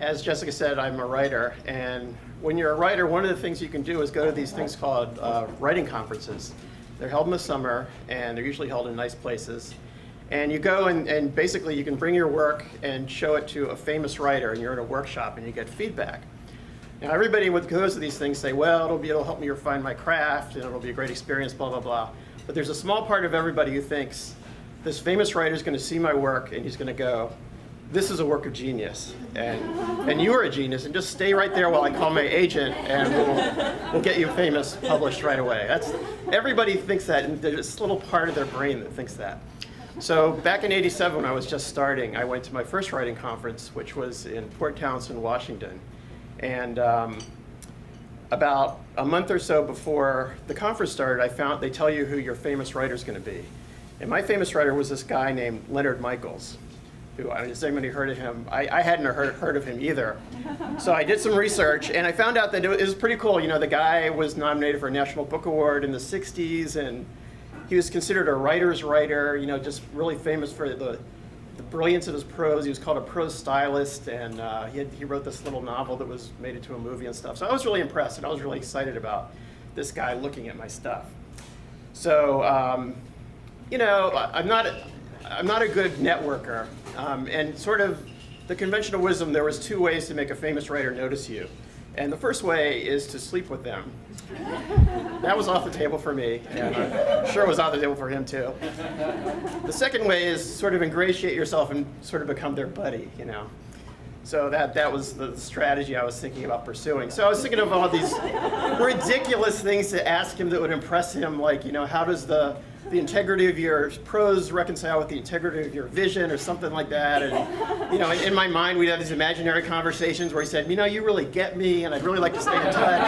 as Jessica said, I'm a writer, and when you're a writer, one of the things you can do is go to these things called writing conferences. They're held in the summer, and they're usually held in nice places. And you go and basically you can bring your work and show it to a famous writer, and you're in a workshop and you get feedback. Now everybody who goes to these things say, well, it'll help me refine my craft, and it'll be a great experience, blah, blah, blah. But there's a small part of everybody who thinks, this famous writer is going to see my work and he's going to go, this is a work of genius, and you are a genius, and just stay right there while I call my agent, and we'll get you famous, published right away. Everybody thinks that, and there's this little part of their brain that thinks that. So back in '87, when I was just starting, I went to my first writing conference, which was in Port Townsend, Washington. And about a month or so before the conference started, they tell you who your famous writer is going to be. And my famous writer was this guy named Leonard Michaels, who, has anybody heard of him? I hadn't heard of him either. So I did some research, and I found out that it was pretty cool. You know, the guy was nominated for a National Book Award in the 60s, and he was considered a writer's writer, you know, just really famous for the brilliance of his prose. He was called a prose stylist, and he wrote this little novel that was made into a movie and stuff. So I was really impressed, and I was really excited about this guy looking at my stuff. So, you know, I'm not a good networker, and sort of the conventional wisdom, there was two ways to make a famous writer notice you. And the first way is to sleep with them. That was off the table for me, and I'm sure it was off the table for him too. The second way is sort of ingratiate yourself and sort of become their buddy, you know. So that was the strategy I was thinking about pursuing. So I was thinking of all these ridiculous things to ask him that would impress him, like, you know, how does the integrity of your prose reconcile with the integrity of your vision, or something like that. And, you know, in my mind, we'd have these imaginary conversations where he said, you know, you really get me, and I'd really like to stay in touch.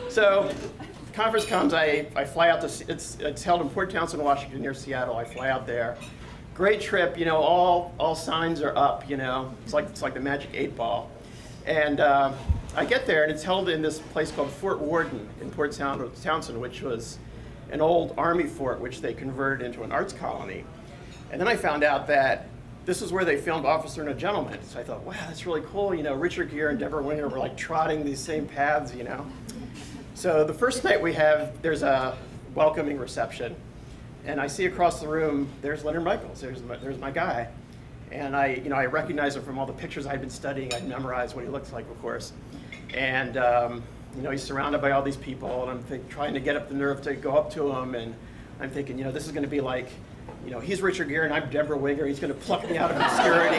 So, conference comes, I fly out to, it's held in Port Townsend, Washington, near Seattle. I fly out there. Great trip, you know, all signs are up, you know. It's like the Magic 8 Ball. And I get there, and it's held in this place called Fort Worden in Port Townsend, which was an old Army fort, which they converted into an arts colony. And then I found out that this is where they filmed Officer and a Gentleman. So I thought, wow, that's really cool. You know, Richard Gere and Deborah Winger were like trotting these same paths, you know. So the first night there's a welcoming reception. And I see across the room, there's Leonard Michaels, there's my guy. And I recognize him from all the pictures I'd been studying. I'd memorized what he looks like, of course. And you know, he's surrounded by all these people, and I'm trying to get up the nerve to go up to him, and I'm thinking, you know, this is going to be like, you know, he's Richard Gere and I'm Deborah Winger. He's going to pluck me out of obscurity.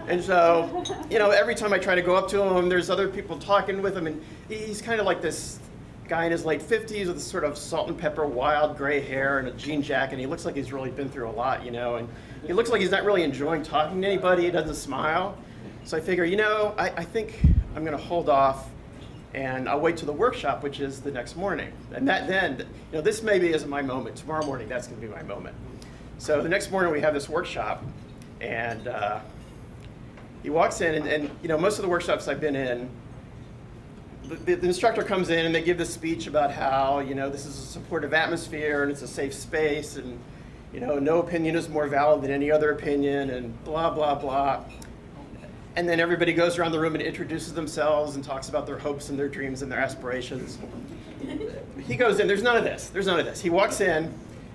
And so, you know, every time I try to go up to him, there's other people talking with him, and he's kind of like this guy in his late 50s with this sort of salt and pepper, wild gray hair and a jean jacket. And he looks like he's really been through a lot, you know, and he looks like he's not really enjoying talking to anybody. He doesn't smile. So I figure, you know, I think I'm going to hold off, and I'll wait till the workshop, which is the next morning. And then, you know, this maybe isn't my moment. Tomorrow morning, that's going to be my moment. So the next morning we have this workshop, and he walks in, and you know, most of the workshops I've been in, the instructor comes in and they give this speech about how, you know, this is a supportive atmosphere and it's a safe space, and, you know, no opinion is more valid than any other opinion, and blah, blah, blah. And then everybody goes around the room and introduces themselves and talks about their hopes and their dreams and their aspirations. He goes in, there's none of this. He walks in,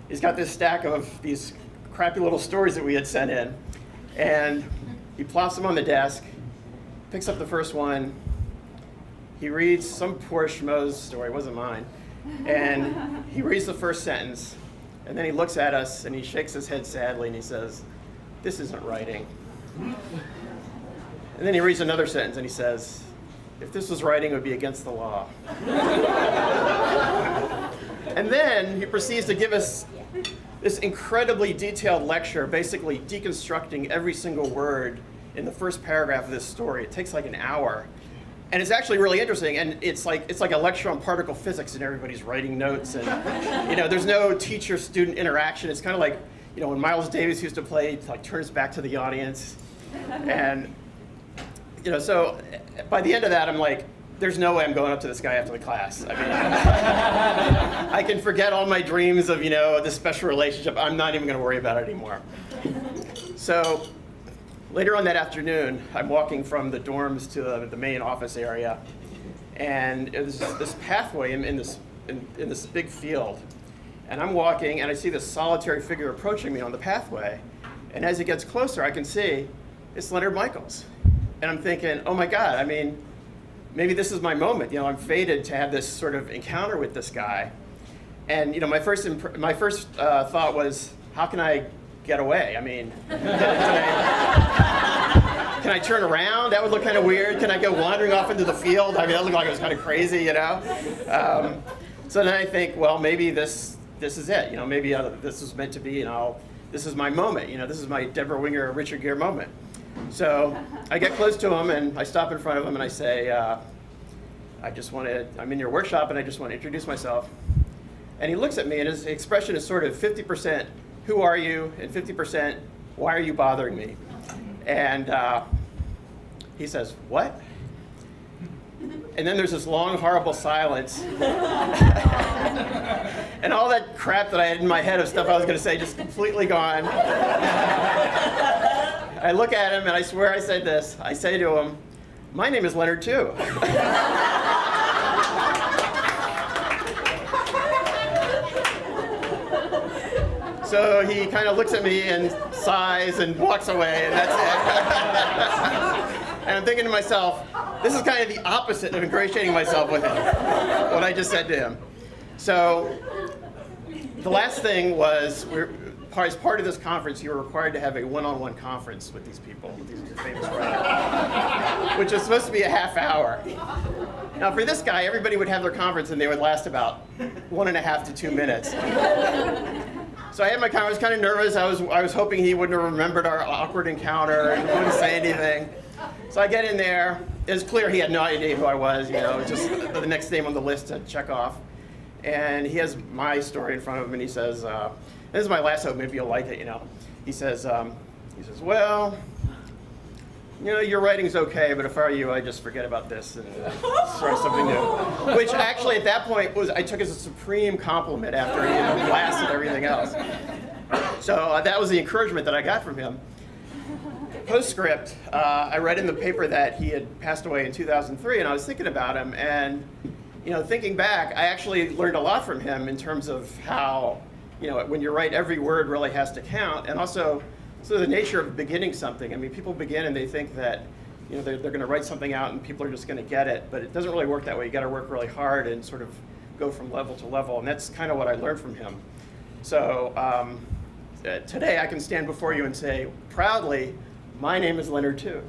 he's got this stack of these crappy little stories that we had sent in, and he plops them on the desk, picks up the first one. He reads some poor schmo's story, it wasn't mine, and he reads the first sentence, and then he looks at us and he shakes his head sadly and he says, "This isn't writing." And then he reads another sentence and he says, "If this was writing, it would be against the law." And then he proceeds to give us this incredibly detailed lecture, basically deconstructing every single word in the first paragraph of this story. It takes like an hour. And it's actually really interesting, and it's like a lecture on particle physics, and everybody's writing notes, and you know, there's no teacher-student interaction. It's kind of like, you know, when Miles Davis used to play, he like turns back to the audience, and you know, so by the end of that, I'm like, there's no way I'm going up to this guy after the class. I mean, I can forget all my dreams of, you know, this special relationship. I'm not even going to worry about it anymore. So later on that afternoon, I'm walking from the dorms to the main office area, and there's this pathway in this big field. And I'm walking, and I see this solitary figure approaching me on the pathway. And as it gets closer, I can see it's Leonard Michaels. And I'm thinking, oh my God, I mean, maybe this is my moment. You know, I'm fated to have this sort of encounter with this guy. And you know, my first thought was, how can I get away? I mean, can I turn around? That would look kind of weird. Can I go wandering off into the field? I mean, that looked like it was kind of crazy, you know? So then I think, well, maybe this is it. You know, maybe this was meant to be, you know, this is my moment. You know, this is my Deborah Winger, Richard Gere moment. So I get close to him, and I stop in front of him, and I say, I'm in your workshop, and I just want to introduce myself. And he looks at me, and his expression is sort of 50%, who are you? And 50%, why are you bothering me? And he says, what? And then there's this long, horrible silence. And all that crap that I had in my head of stuff I was going to say just completely gone. I look at him, and I swear I said this. I say to him, my name is Leonard too. So he kind of looks at me and sighs and walks away, and that's it. And I'm thinking to myself, this is kind of the opposite of ingratiating myself with him, what I just said to him. So the last thing was, as part of this conference, you were required to have a one-on-one conference with these people, with these famous writers, which is supposed to be a half hour. Now for this guy, everybody would have their conference and they would last about 1.5 to 2 minutes. So I had my conference, I was kind of nervous. I was hoping he wouldn't have remembered our awkward encounter and wouldn't say anything. So I get in there. It was clear he had no idea who I was, you know, just the next name on the list to check off. And he has my story in front of him, and he says, this is my last hope, maybe you'll like it, you know. He says, well, you know, your writing's okay, but if I were you, I'd just forget about this and start something new. Which actually at that point I took as a supreme compliment after he had blasted everything else. So that was the encouragement that I got from him. Postscript, I read in the paper that he had passed away in 2003, and I was thinking about him, and you know, thinking back, I actually learned a lot from him in terms of how, you know, when you write, every word really has to count, and also so the nature of beginning something. I mean, people begin and they think that, you know, they're going to write something out and people are just going to get it, but it doesn't really work that way. You got to work really hard and sort of go from level to level, and that's kind of what I learned from him. So today I can stand before you and say proudly, my name is Leonard too.